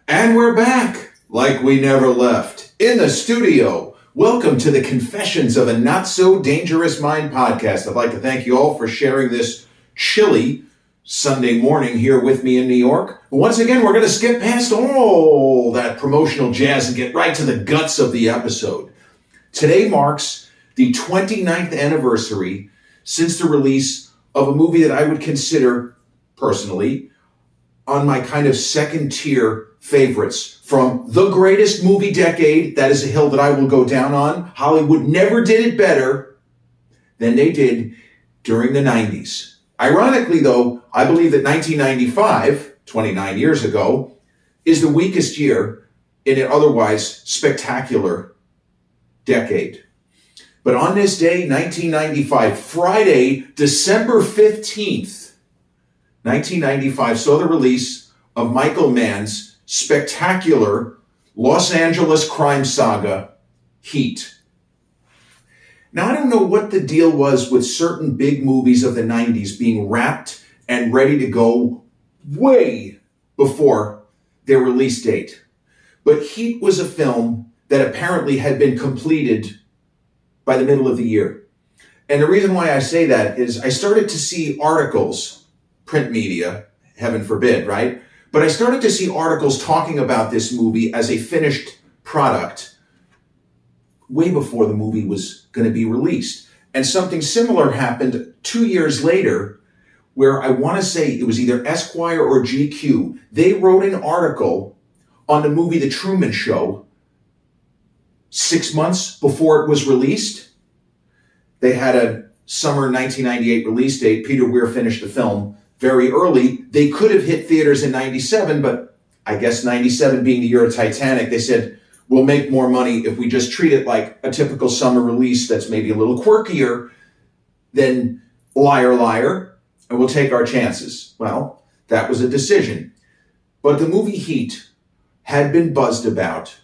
And we're back, like we never left, in the studio. Welcome to the Confessions of a Not So Dangerous Mind podcast. I'd like to thank you all for sharing this chilly Sunday morning here with me in New York. Once again, we're going to skip past all that promotional jazz and get right to the guts of the episode. Today marks the 29th anniversary since the release of a movie that I would consider, personally, on my kind of second tier favorites from the greatest movie decade. That is a hill that I will go down on. Hollywood never did it better than they did during the 90s. Ironically, though, I believe that 1995, 29 years ago, is the weakest year in an otherwise spectacular decade. But on this day, 1995, Friday, December 15th, 1995 saw the release of Michael Mann's spectacular Los Angeles Crime Saga, Heat. Now, I don't know what the deal was with certain big movies of the 90s being wrapped and ready to go way before their release date. But Heat was a film that apparently had been completed by the middle of the year. And the reason why I say that is I started to see articles, print media, heaven forbid, right? But I started to see articles talking about this movie as a finished product way before the movie was going to be released. And something similar happened 2 years later, where I want to say it was either Esquire or GQ. They wrote an article on the movie The Truman Show 6 months before it was released. They had a summer 1998 release date. Peter Weir finished the film very early. They could have hit theaters in 97, but I guess 97 being the year of Titanic, they said, we'll make more money if we just treat it like a typical summer release that's maybe a little quirkier than Liar Liar, and we'll take our chances. Well, that was a decision. But the movie Heat had been buzzed about,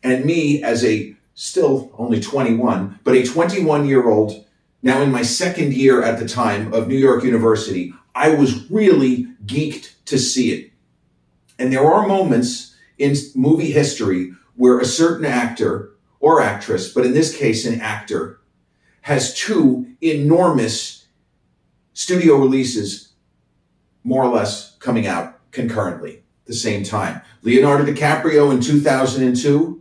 and me as a still only 21, but a 21-year-old, now in my second year at the time of New York University, I was really geeked to see it. And there are moments in movie history where a certain actor or actress, but in this case an actor, has two enormous studio releases more or less coming out concurrently at the same time. Leonardo DiCaprio in 2002,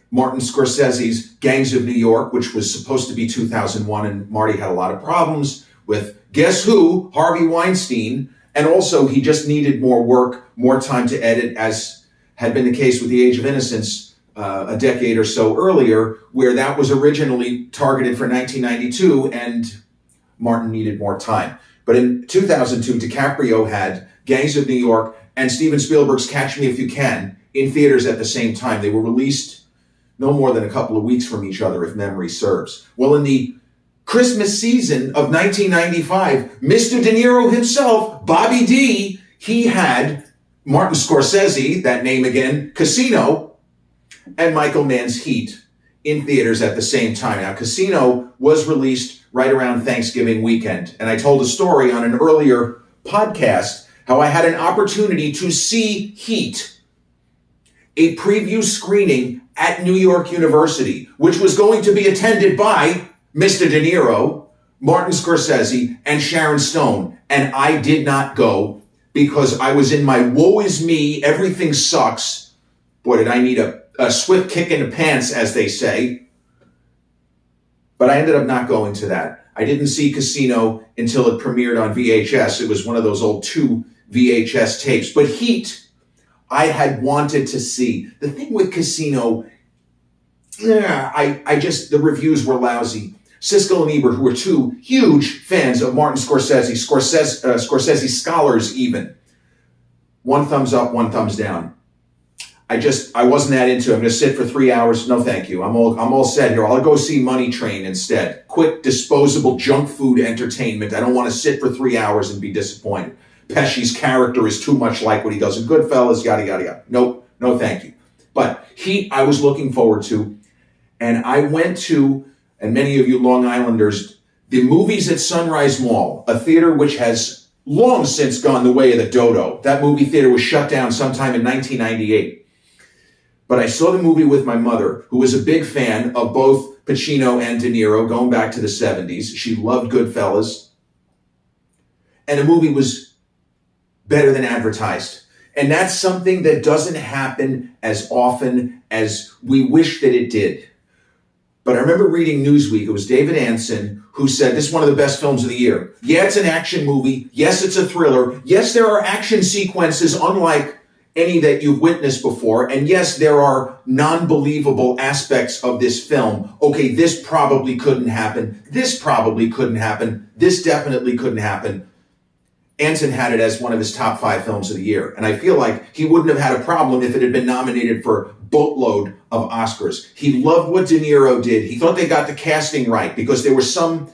Martin Scorsese's Gangs of New York, which was supposed to be 2001, and Marty had a lot of problems with, guess who? Harvey Weinstein. And also he just needed more work, more time to edit, as had been the case with The Age of Innocence a decade or so earlier, where that was originally targeted for 1992 and Martin needed more time. But in 2002, DiCaprio had Gangs of New York and Steven Spielberg's Catch Me If You Can in theaters at the same time. They were released no more than a couple of weeks from each other, if memory serves. Well, in the Christmas season of 1995, Mr. De Niro himself, Bobby D, he had Martin Scorsese, that name again, Casino, and Michael Mann's Heat in theaters at the same time. Now, Casino was released right around Thanksgiving weekend, and I told a story on an earlier podcast how I had an opportunity to see Heat, a preview screening at New York University, which was going to be attended by Mr. De Niro, Martin Scorsese, and Sharon Stone. And I did not go because I was in my woe is me, everything sucks. Boy, did I need a swift kick in the pants, as they say. But I ended up not going to that. I didn't see Casino until it premiered on VHS. It was one of those old 2 VHS tapes. But Heat, I had wanted to see. The thing with Casino, the reviews were lousy. Siskel and Ebert, who were two huge fans of Martin Scorsese scholars even. One thumbs up, one thumbs down. I wasn't that into it. I'm going to sit for 3 hours. No, thank you. I'm all set here. I'll go see Money Train instead. Quick, disposable junk food entertainment. I don't want to sit for 3 hours and be disappointed. Pesci's character is too much like what he does in Goodfellas, yada, yada, yada. Nope, no thank you. But Heat, I was looking forward to. And I went to, and many of you Long Islanders, the Movies at Sunrise Mall, a theater which has long since gone the way of the dodo. That movie theater was shut down sometime in 1998. But I saw the movie with my mother, who was a big fan of both Pacino and De Niro, going back to the 70s. She loved Goodfellas. And the movie was better than advertised. And that's something that doesn't happen as often as we wish that it did. But I remember reading Newsweek, it was David Anson, who said, this is one of the best films of the year. Yeah, it's an action movie. Yes, it's a thriller. Yes, there are action sequences unlike any that you've witnessed before. And yes, there are non-believable aspects of this film. Okay, this probably couldn't happen. This probably couldn't happen. This definitely couldn't happen. Anson had it as one of his top 5 films of the year. And I feel like he wouldn't have had a problem if it had been nominated for a boatload of Oscars. He loved what De Niro did. He thought they got the casting right because there was some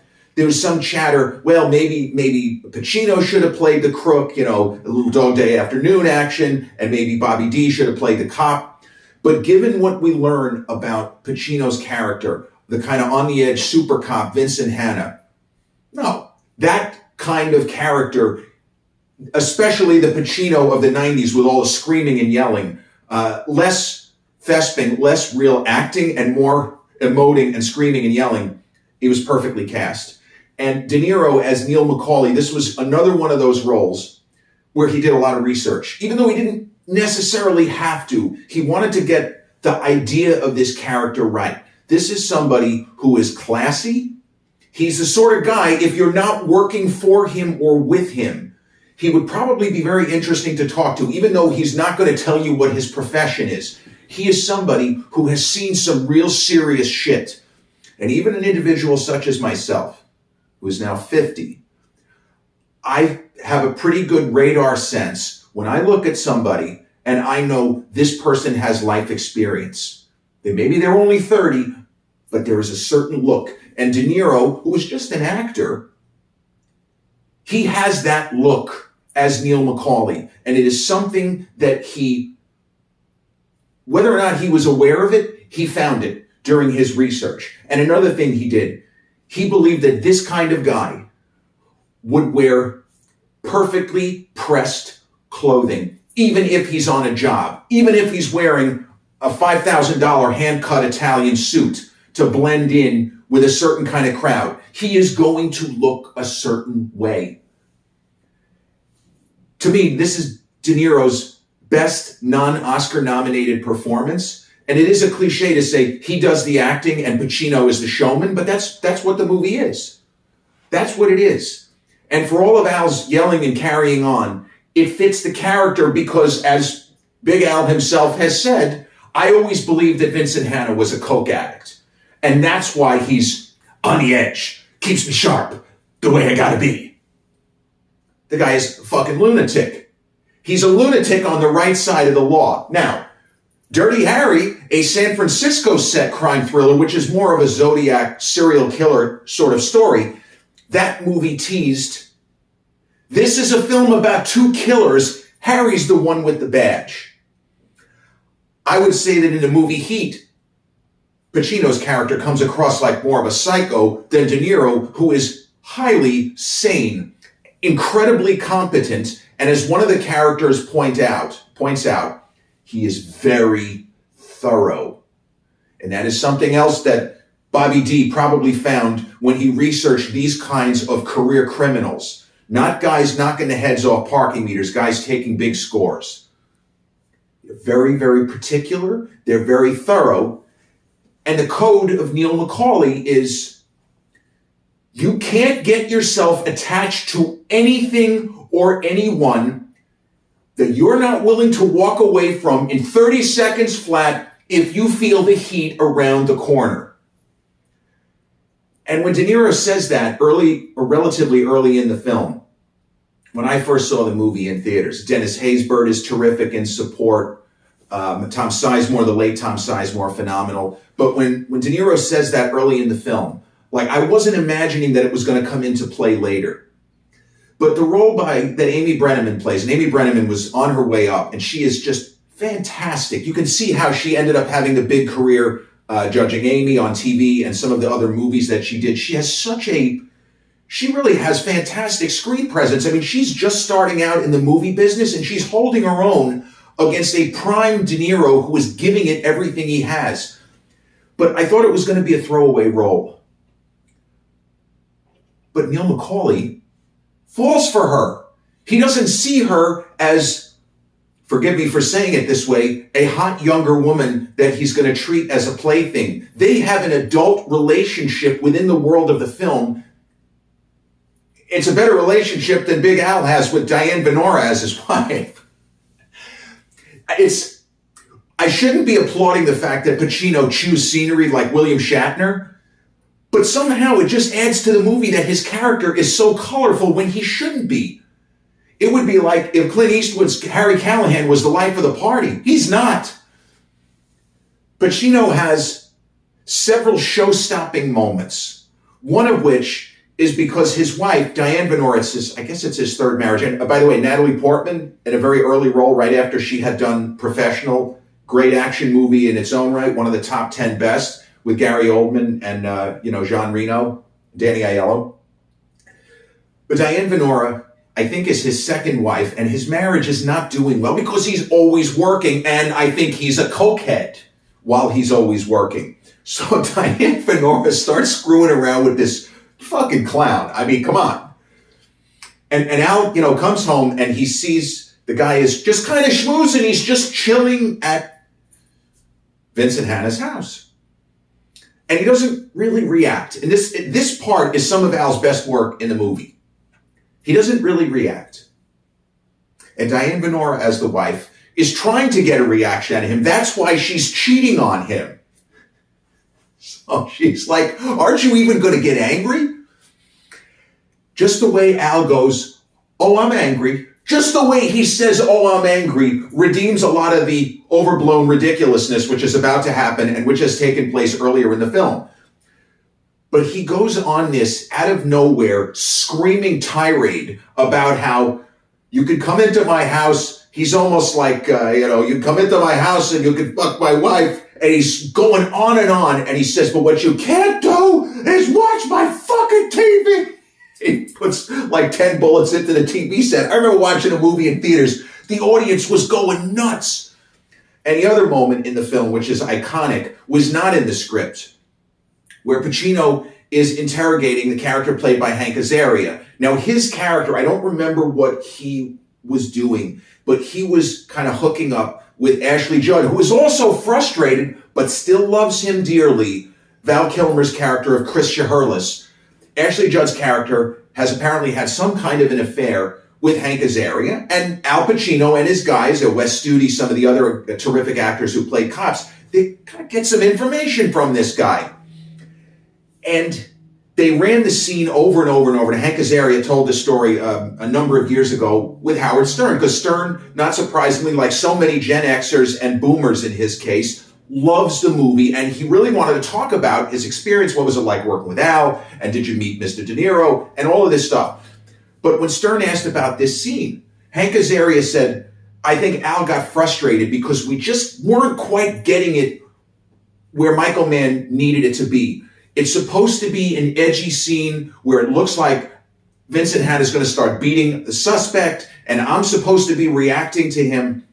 chatter, well, maybe Pacino should have played the crook, a little Dog Day Afternoon action, and maybe Bobby D should have played the cop. But given what we learn about Pacino's character, the kind of on-the-edge super cop, Vincent Hanna, no, that kind of character, especially the Pacino of the 90s with all the screaming and yelling, less thesping, less real acting, and more emoting and screaming and yelling, he was perfectly cast. And De Niro as Neil McCauley, this was another one of those roles where he did a lot of research. Even though he didn't necessarily have to, he wanted to get the idea of this character right. This is somebody who is classy. He's the sort of guy, if you're not working for him or with him, he would probably be very interesting to talk to, even though he's not going to tell you what his profession is. He is somebody who has seen some real serious shit. And even an individual such as myself, who is now 50, I have a pretty good radar sense when I look at somebody and I know this person has life experience. Maybe they're only 30, but there is a certain look. And De Niro, who is just an actor, he has that look as Neil McCauley. And it is something that whether or not he was aware of it, he found it during his research. And another thing he did, he believed that this kind of guy would wear perfectly pressed clothing, even if he's on a job, even if he's wearing a $5,000 hand-cut Italian suit to blend in with a certain kind of crowd. He is going to look a certain way. To me, this is De Niro's best non-Oscar nominated performance. And it is a cliche to say he does the acting and Pacino is the showman, but that's what the movie is. That's what it is. And for all of Al's yelling and carrying on, it fits the character because, as Big Al himself has said, I always believed that Vincent Hanna was a coke addict. And that's why he's on the edge, keeps me sharp, the way I gotta be. The guy is a fucking lunatic. He's a lunatic on the right side of the law. Now, Dirty Harry, a San Francisco set crime thriller, which is more of a Zodiac serial killer sort of story, that movie teased, this is a film about 2 killers. Harry's the one with the badge. I would say that in the movie Heat, Pacino's character comes across like more of a psycho than De Niro, who is highly sane, incredibly competent, and as one of the characters points out, he is very thorough. And that is something else that Bobby D probably found when he researched these kinds of career criminals. Not guys knocking the heads off parking meters, guys taking big scores. They're very, very particular. They're very thorough. And the code of Neil McCauley is you can't get yourself attached to anything or anyone that you're not willing to walk away from in 30 seconds flat if you feel the heat around the corner. And when De Niro says that relatively early in the film, when I first saw the movie in theaters, Dennis Haysbert is terrific in support. Tom Sizemore, the late Tom Sizemore, phenomenal. But when De Niro says that early in the film, like I wasn't imagining that it was going to come into play later. But the role that Amy Brenneman plays, and Amy Brenneman was on her way up, and she is just fantastic. You can see how she ended up having the big career judging Amy on TV and some of the other movies that she did. She has such a she really has fantastic screen presence. I mean, she's just starting out in the movie business, and she's holding her own against a prime De Niro who is giving it everything he has. But I thought it was going to be a throwaway role. But Neil McCauley falls for her. He doesn't see her as, forgive me for saying it this way, a hot younger woman that he's going to treat as a plaything. They have an adult relationship within the world of the film. It's a better relationship than Big Al has with Diane Venora as his wife. I shouldn't be applauding the fact that Pacino chews scenery like William Shatner, but somehow it just adds to the movie that his character is so colorful when he shouldn't be. It would be like if Clint Eastwood's Harry Callahan was the life of the party. He's not. Pacino has several show-stopping moments, one of which is because his wife, Diane Venora, I guess it's his third marriage. And by the way, Natalie Portman, in a very early role right after she had done Professional, great action movie in its own right, one of the top 10 best, with Gary Oldman and, Jean Reno, Danny Aiello. But Diane Venora, I think, is his second wife, and his marriage is not doing well because he's always working, and I think he's a cokehead while he's always working. So Diane Venora starts screwing around with this fucking clown. I mean, come on. And Al, comes home and he sees the guy is just kind of schmoozing. He's just chilling at Vincent Hanna's house. And he doesn't really react. And this part is some of Al's best work in the movie. He doesn't really react. And Diane Venora, as the wife, is trying to get a reaction out of him. That's why she's cheating on him. So she's like, aren't you even going to get angry? Just the way Al goes, oh, I'm angry. Just the way he says, oh, I'm angry, redeems a lot of the overblown ridiculousness which is about to happen and which has taken place earlier in the film. But he goes on this out of nowhere screaming tirade about how you could come into my house. He's almost like, you come into my house and you could fuck my wife. And he's going on. And he says, but what you can't do is watch my fucking TV. He puts like 10 bullets into the TV set. I remember watching a movie in theaters. The audience was going nuts. And the other moment in the film, which is iconic, was not in the script, where Pacino is interrogating the character played by Hank Azaria. Now, his character, I don't remember what he was doing, but he was kind of hooking up with Ashley Judd, who is also frustrated, but still loves him dearly, Val Kilmer's character of Chris Shaherlis. Ashley Judd's character has apparently had some kind of an affair with Hank Azaria, and Al Pacino and his guys, Wes Studi, some of the other terrific actors who played cops, they kind of get some information from this guy. And they ran the scene over and over and over. And Hank Azaria told this story a number of years ago with Howard Stern, because Stern, not surprisingly, like so many Gen Xers and boomers in his case, loves the movie, and he really wanted to talk about his experience. What was it like working with Al? And did you meet Mr. De Niro? And all of this stuff. But when Stern asked about this scene, Hank Azaria said, I think Al got frustrated because we just weren't quite getting it where Michael Mann needed it to be. It's supposed to be an edgy scene where it looks like Vincent Hanna is going to start beating the suspect, and I'm supposed to be reacting to him.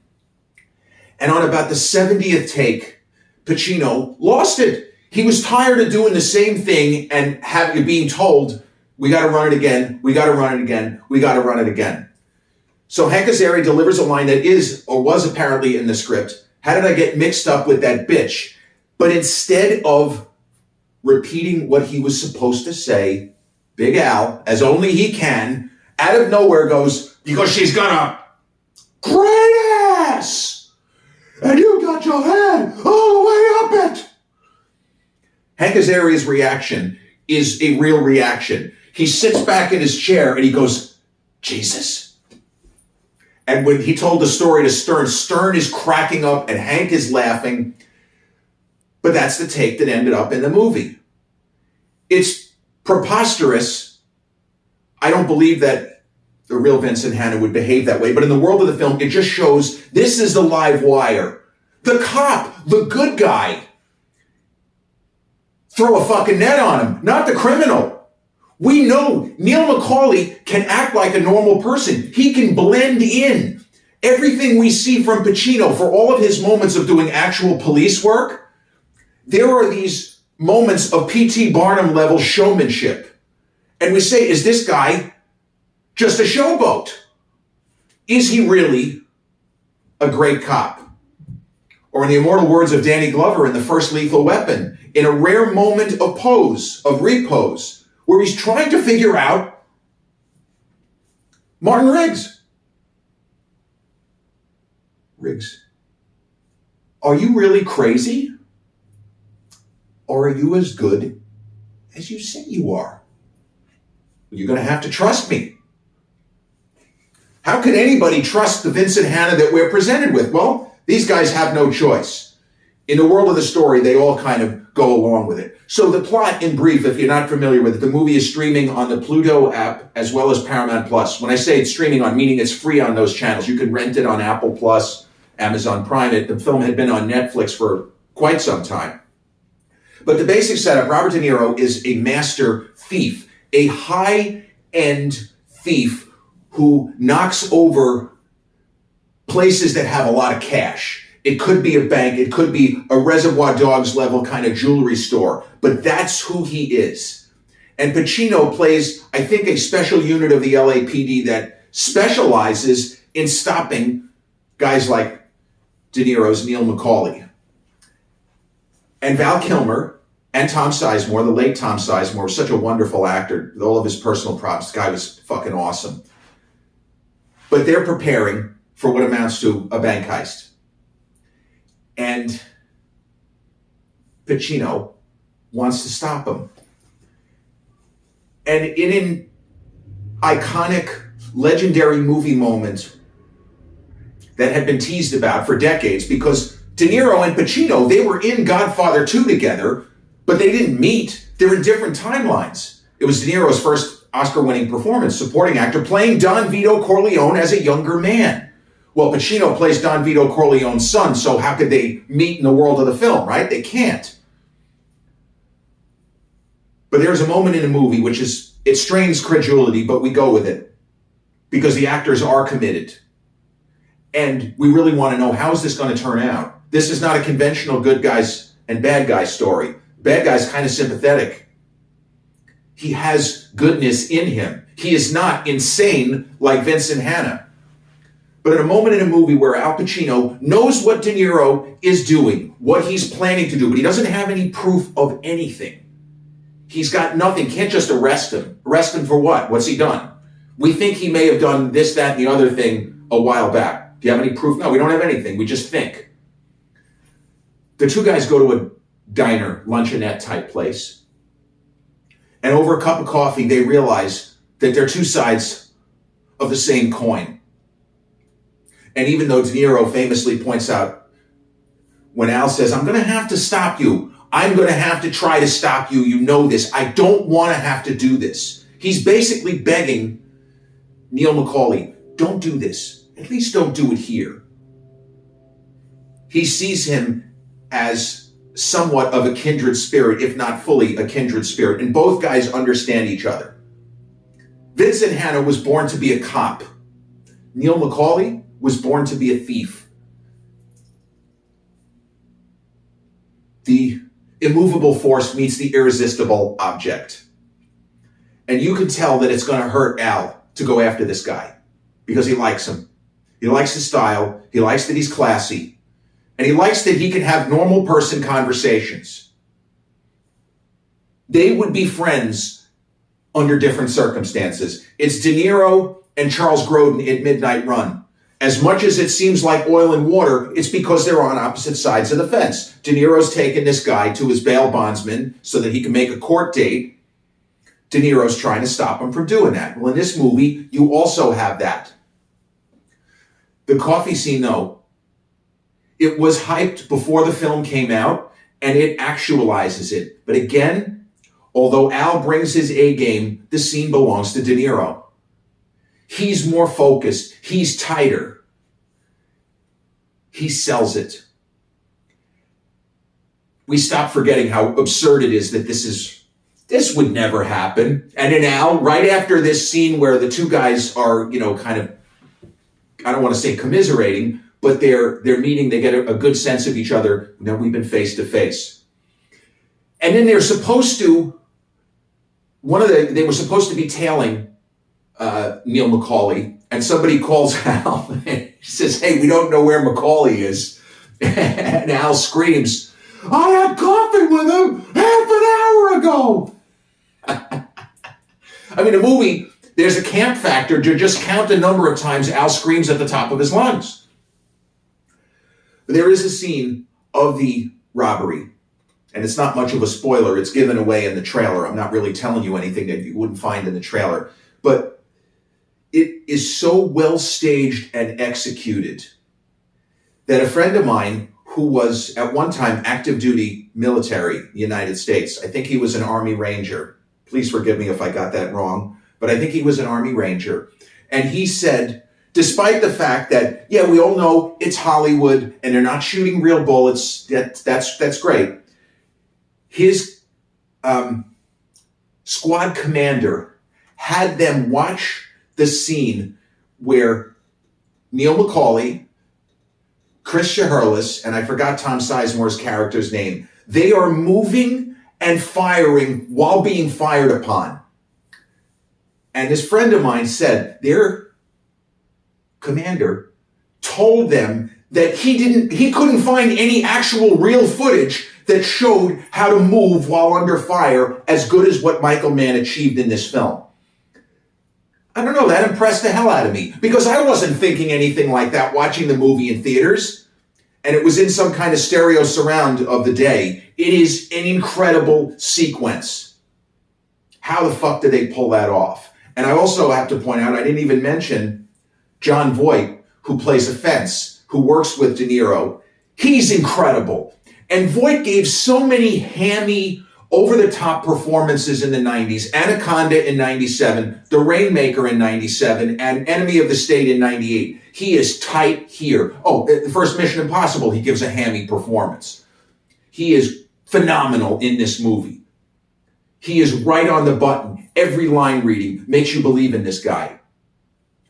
And on about the 70th take, Pacino lost it. He was tired of doing the same thing and being told, we got to run it again, we got to run it again, we got to run it again. So Hank Azaria delivers a line that is or was apparently in the script. How did I get mixed up with that bitch? But instead of repeating what he was supposed to say, Big Al, as only he can, out of nowhere goes, because she's got a great ass! And you got your head all the way up it. Hank Azaria's reaction is a real reaction. He sits back in his chair and he goes, Jesus. And when he told the story to Stern, Stern is cracking up and Hank is laughing. But that's the take that ended up in the movie. It's preposterous. I don't believe that the real Vincent Hanna would behave that way. But in the world of the film, it just shows this is the live wire. The cop, the good guy, throw a fucking net on him, not the criminal. We know Neil McCauley can act like a normal person. He can blend in. Everything we see from Pacino for all of his moments of doing actual police work, there are these moments of P.T. Barnum level showmanship. And we say, is this guy just a showboat? Is he really a great cop? Or in the immortal words of Danny Glover in the first Lethal Weapon, in a rare moment of repose, where he's trying to figure out Martin Riggs. Riggs, are you really crazy? Or are you as good as you say you are? You're going to have to trust me. How can anybody trust the Vincent Hanna that we're presented with? Well, these guys have no choice. In the world of the story, they all kind of go along with it. So the plot, in brief, if you're not familiar with it, the movie is streaming on the Pluto app as well as Paramount Plus. When I say it's streaming on, meaning it's free on those channels. You can rent it on Apple Plus, Amazon Prime. The film had been on Netflix for quite some time. But the basic setup, Robert De Niro is a master thief, a high-end thief who knocks over places that have a lot of cash. It could be a bank, it could be a Reservoir Dogs level kind of jewelry store, but that's who he is. And Pacino plays, I think, a special unit of the LAPD that specializes in stopping guys like De Niro's Neil McCauley. And Val Kilmer and Tom Sizemore, the late Tom Sizemore, was such a wonderful actor with all of his personal props. The guy was fucking awesome. But they're preparing for what amounts to a bank heist. And Pacino wants to stop him. And in an iconic, legendary movie moment that had been teased about for decades, because De Niro and Pacino, they were in Godfather 2 together, but they didn't meet. They're in different timelines. It was De Niro's first Oscar-winning performance, supporting actor, playing Don Vito Corleone as a younger man. Well, Pacino plays Don Vito Corleone's son, so how could they meet in the world of the film, right? They can't. But there's a moment in the movie which it strains credulity, but we go with it because the actors are committed. And we really want to know, how is this going to turn out? This is not a conventional good guys and bad guys story. Bad guy's kind of sympathetic. He has goodness in him. He is not insane like Vincent Hanna. But in a moment in a movie where Al Pacino knows what De Niro is doing, what he's planning to do, but he doesn't have any proof of anything. He's got nothing, can't just arrest him. Arrest him for what? What's he done? We think he may have done this, that, and the other thing a while back. Do you have any proof? No, we don't have anything. We just think. The two guys go to a diner, luncheonette type place. And over a cup of coffee, they realize that they're two sides of the same coin. And even though De Niro famously points out, when Al says, I'm going to have to stop you. I'm going to have to try to stop you. You know this. I don't want to have to do this. He's basically begging Neil McCauley, don't do this. At least don't do it here. He sees him as somewhat of a kindred spirit, if not fully a kindred spirit. And both guys understand each other. Vincent Hanna was born to be a cop. Neil McCauley was born to be a thief. The immovable force meets the irresistible object. And you can tell that it's going to hurt Al to go after this guy because he likes him. He likes his style. He likes that he's classy. And he likes that he can have normal person conversations. They would be friends under different circumstances. It's De Niro and Charles Grodin at Midnight Run. As much as it seems like oil and water, it's because they're on opposite sides of the fence. De Niro's taken this guy to his bail bondsman so that he can make a court date. De Niro's trying to stop him from doing that. Well, in this movie, you also have that. The coffee scene, though, it was hyped before the film came out, and it actualizes it. But again, although Al brings his A game, the scene belongs to De Niro. He's more focused. He's tighter. He sells it. We stop forgetting how absurd it is that this is this would never happen. And then Al, right after this scene where the two guys are, kind of, I don't want to say commiserating, but they're meeting, they get a good sense of each other. Now we've been face to face. And then they're supposed to, they were supposed to be tailing Neil McCauley, and somebody calls Al and he says, "Hey, we don't know where McCauley is." And Al screams, "I had coffee with him half an hour ago." I mean, the movie, there's a camp factor to just count the number of times Al screams at the top of his lungs. There is a scene of the robbery, and it's not much of a spoiler. It's given away in the trailer. I'm not really telling you anything that you wouldn't find in the trailer. But it is so well staged and executed that a friend of mine who was at one time active duty military, United States, I think he was an Army Ranger. Please forgive me if I got that wrong, but I think he was an Army Ranger. And he said, despite the fact that, yeah, we all know it's Hollywood and they're not shooting real bullets, that's great. His squad commander had them watch the scene where Neil McCauley, Chris Shiherlis, and I forgot Tom Sizemore's character's name, they are moving and firing while being fired upon. And this friend of mine said their commander told them that he couldn't find any actual real footage that showed how to move while under fire as good as what Michael Mann achieved in this film. I don't know, that impressed the hell out of me because I wasn't thinking anything like that watching the movie in theaters, and it was in some kind of stereo surround of the day. It is an incredible sequence. How the fuck did they pull that off? And I also have to point out, I didn't even mention Jon Voight, who plays a fence, who works with De Niro. He's incredible. And Voight gave so many hammy, over-the-top performances in the 90s. Anaconda in 97, The Rainmaker in 97, and Enemy of the State in 98. He is tight here. Oh, the first Mission Impossible, he gives a hammy performance. He is phenomenal in this movie. He is right on the button. Every line reading makes you believe in this guy.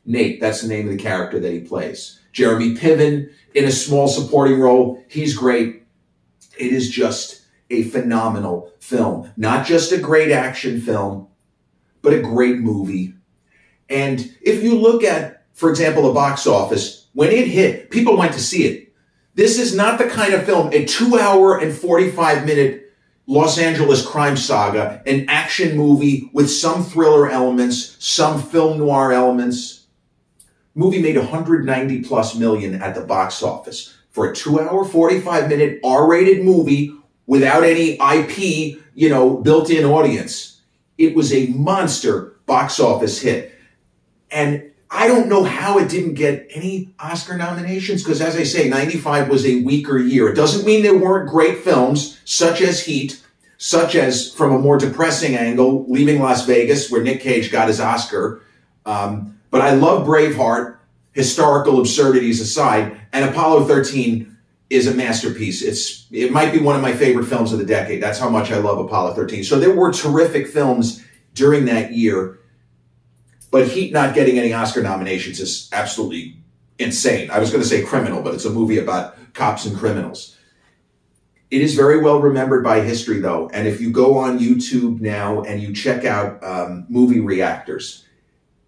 Nate, that's the name of the character that he plays. Jeremy Piven in a small supporting role. He's great. It is just a phenomenal film. Not just a great action film, but a great movie. And if you look at, for example, the box office, when it hit, people went to see it. This is not the kind of film, a 2-hour and 45-minute Los Angeles Crime Saga, an action movie with some thriller elements, some film noir elements. Movie made 190 plus million at the box office. For a 2-hour, 45-minute R-rated movie without any IP, built-in audience. It was a monster box office hit. And I don't know how it didn't get any Oscar nominations, because as I say, 95 was a weaker year. It doesn't mean there weren't great films, such as Heat, such as, from a more depressing angle, Leaving Las Vegas, where Nick Cage got his Oscar. But I love Braveheart, historical absurdities aside, and Apollo 13 is a masterpiece. It might be one of my favorite films of the decade. That's how much I love Apollo 13. So there were terrific films during that year, but Heat not getting any Oscar nominations is absolutely insane. I was going to say criminal, but it's a movie about cops and criminals. It is very well remembered by history, though. And if you go on YouTube now and you check out movie reactors,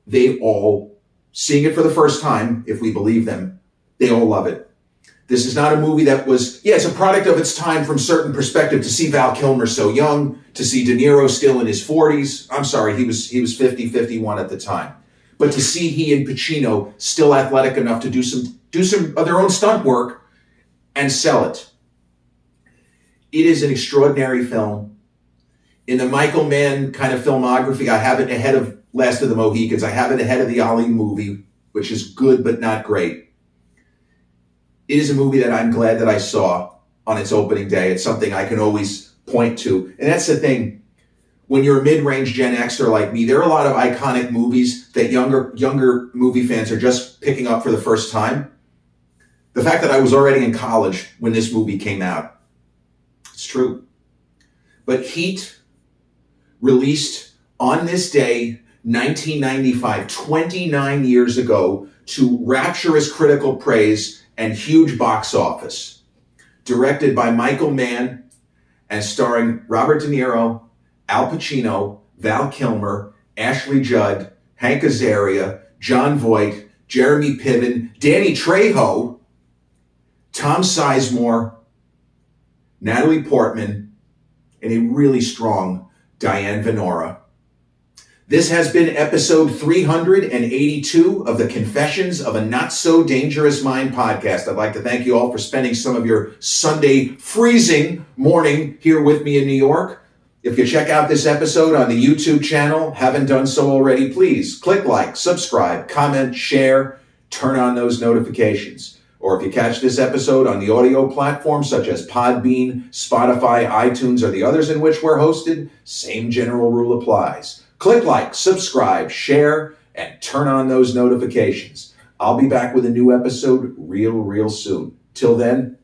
they all, seeing it for the first time, if we believe them, they all love it. This is not a movie that was, it's a product of its time from certain perspective. To see Val Kilmer so young, to see De Niro still in his 40s. I'm sorry, he was 50, 51 at the time. But to see he and Pacino still athletic enough to do some of their own stunt work and sell it. It is an extraordinary film. In the Michael Mann kind of filmography, I have it ahead of Last of the Mohicans. I have it ahead of the Ali movie, which is good but not great. It is a movie that I'm glad that I saw on its opening day. It's something I can always point to. And that's the thing. When you're a mid-range Gen Xer like me, there are a lot of iconic movies that younger movie fans are just picking up for the first time. The fact that I was already in college when this movie came out, it's true. But Heat released on this day, 1995, 29 years ago, to rapturous critical praise and huge box office. Directed by Michael Mann and starring Robert De Niro, Al Pacino, Val Kilmer, Ashley Judd, Hank Azaria, Jon Voight, Jeremy Piven, Danny Trejo, Tom Sizemore, Natalie Portman, and a really strong Diane Venora. This has been episode 382 of the Confessions of a Not So Dangerous Mind podcast. I'd like to thank you all for spending some of your Sunday freezing morning here with me in New York. If you check out this episode on the YouTube channel, haven't done so already, please click like, subscribe, comment, share, turn on those notifications. Or if you catch this episode on the audio platforms such as Podbean, Spotify, iTunes, or the others in which we're hosted, same general rule applies. Click like, subscribe, share, and turn on those notifications. I'll be back with a new episode real soon. Till then,